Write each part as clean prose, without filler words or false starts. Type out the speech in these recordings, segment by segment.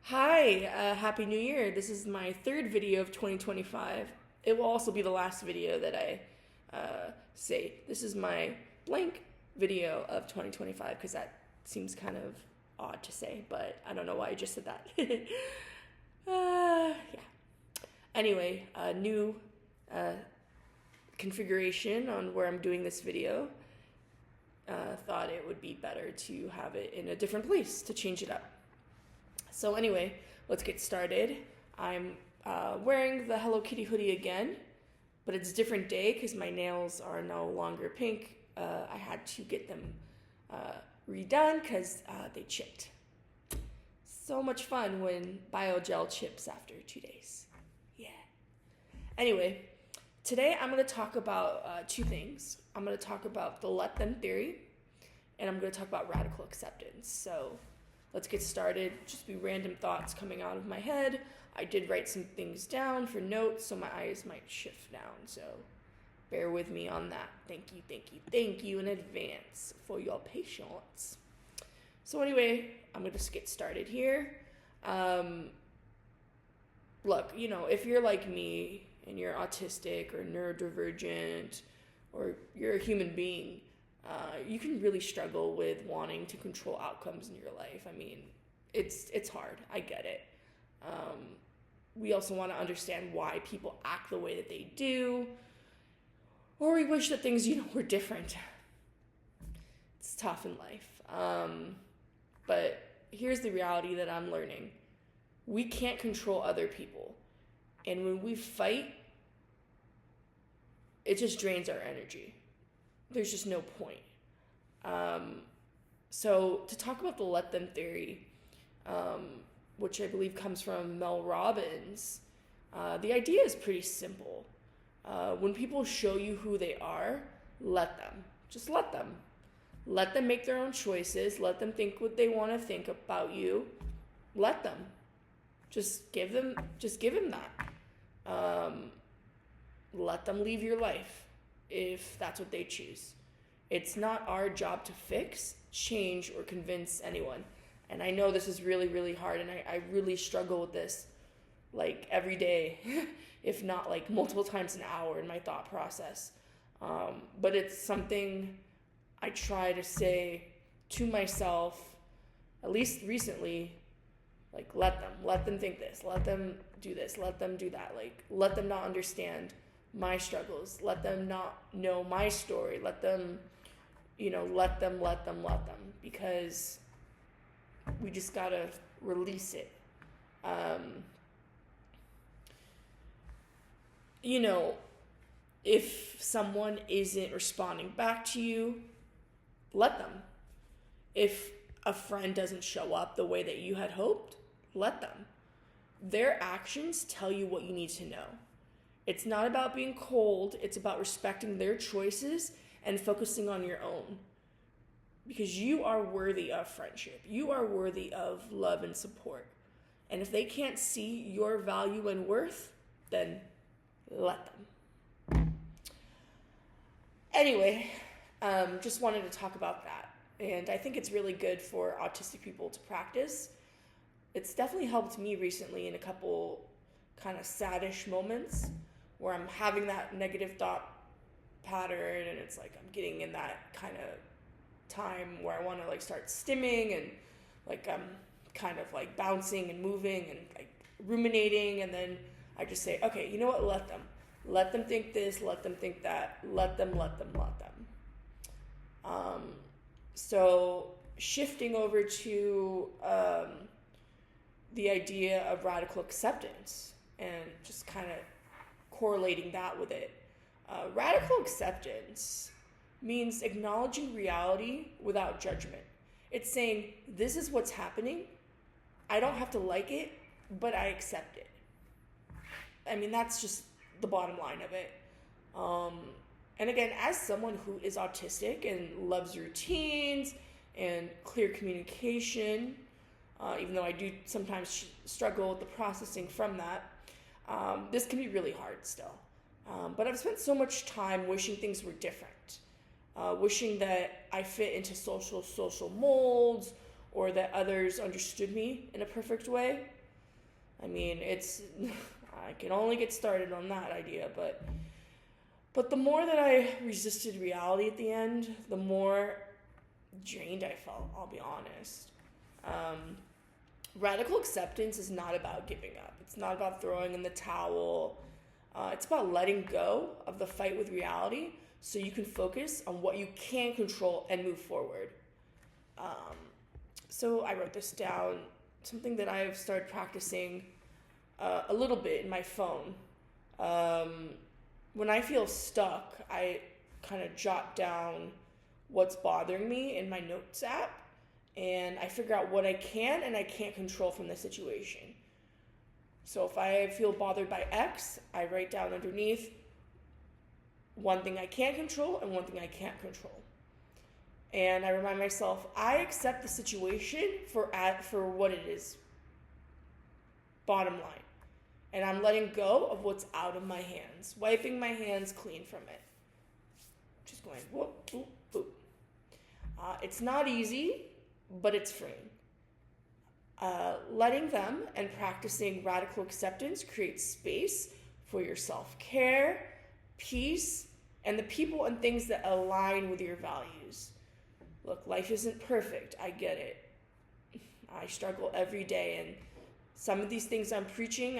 Hi, Happy New Year. This is my third video of 2025. It will also be the last video that I say. This is my blank video of 2025 because that seems kind of odd to say, but I don't know why I just said that. Yeah. Anyway, a new configuration on where I'm doing this video. Thought it would be better to have it in a different place to change it up. So anyway, let's get started. I'm wearing the Hello Kitty hoodie again, but it's a different day because my nails are no longer pink. I had to get them redone because they chipped. So much fun when biogel chips after 2 days. Yeah. Anyway, today I'm going to talk about two things. I'm going to talk about the let them theory, and I'm going to talk about radical acceptance. So let's get started. Just be random thoughts coming out of my head. I did write some things down for notes, so my eyes might shift down. So bear with me on that. Thank you in advance for your patience. So anyway, I'm going to just get started here. Look, if you're like me and you're autistic or neurodivergent or you're a human being, you can really struggle with wanting to control outcomes in your life. I mean, it's hard. I get it. We also want to understand why people act the way that they do, or we wish that things, were different. It's tough in life. But here's the reality that I'm learning. We can't control other people. And when we fight, it just drains our energy. There's just no point. So to talk about the let them theory, which I believe comes from Mel Robbins, the idea is pretty simple. When people show you who they are, let them. Just let them. Let them make their own choices. Let them think what they want to think about you. Let them. Just give them that. Let them leave your life if that's what they choose. It's not our job to fix, change, or convince anyone. And I know this is really, really hard, and I really struggle with this like every day, if not like multiple times an hour in my thought process. But it's something I try to say to myself, at least recently, like let them think this, let them do this, let them do that, like let them not understand my struggles, let them not know my story, let them, let them, because we just gotta release it. If someone isn't responding back to you, let them. If a friend doesn't show up the way that you had hoped, let them. Their actions tell you what you need to know. It's not about being cold, it's about respecting their choices and focusing on your own. Because you are worthy of friendship. You are worthy of love and support. And if they can't see your value and worth, then let them. Anyway, just wanted to talk about that. And I think it's really good for autistic people to practice. It's definitely helped me recently in a couple kind of saddish moments where I'm having that negative thought pattern, and it's like I'm getting in that kind of time where I want to like start stimming, and like I'm kind of like bouncing and moving and like ruminating, and then I just say, okay, you know what, let them think this, let them think that, let them. So shifting over to the idea of radical acceptance and just kind of correlating that with it. Radical acceptance means acknowledging reality without judgment. It's saying, this is what's happening. I don't have to like it, but I accept it. I mean, that's just the bottom line of it. And again, as someone who is autistic and loves routines and clear communication, even though I do sometimes struggle with the processing from that, this can be really hard still. But I've spent so much time wishing things were different, wishing that I fit into social molds, or that others understood me in a perfect way. I mean, I can only get started on that idea, but the more that I resisted reality at the end, the more drained I felt, I'll be honest. Radical acceptance is not about giving up. It's not about throwing in the towel. It's about letting go of the fight with reality so you can focus on what you can control and move forward. So I wrote this down, something that I've started practicing a little bit in my phone. When I feel stuck, I kind of jot down what's bothering me in my notes app, and I figure out what I can and I can't control from the situation. So if I feel bothered by X, I write down underneath one thing I can control and one thing I can't control. And I remind myself, I accept the situation for what it is. Bottom line. And I'm letting go of what's out of my hands, wiping my hands clean from it. Just going whoop, whoop, whoop. It's not easy, but it's freeing. Letting them and practicing radical acceptance creates space for your self-care, peace, and the people and things that align with your values. Look, life isn't perfect. I get it. I struggle every day, and some of these things I'm preaching,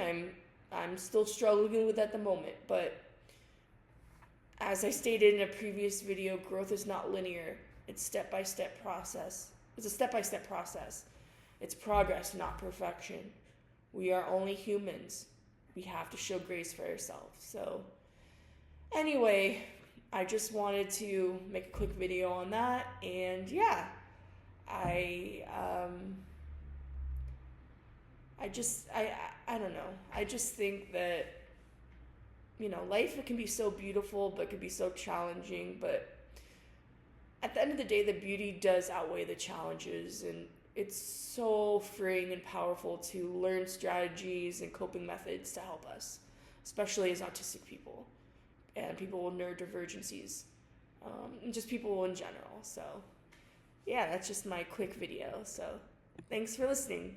I'm still struggling with at the moment. But as I stated in a previous video, growth is not linear. It's step-by-step process. It's a step-by-step process. It's progress, not perfection. We are only humans. We have to show grace for ourselves. So anyway, I just wanted to make a quick video on that, and yeah, I don't know. I just think that, life, it can be so beautiful, but it can be so challenging. But at the end of the day, the beauty does outweigh the challenges, and it's so freeing and powerful to learn strategies and coping methods to help us, especially as autistic people and people with neurodivergencies, and just people in general. So yeah, that's just my quick video. So thanks for listening.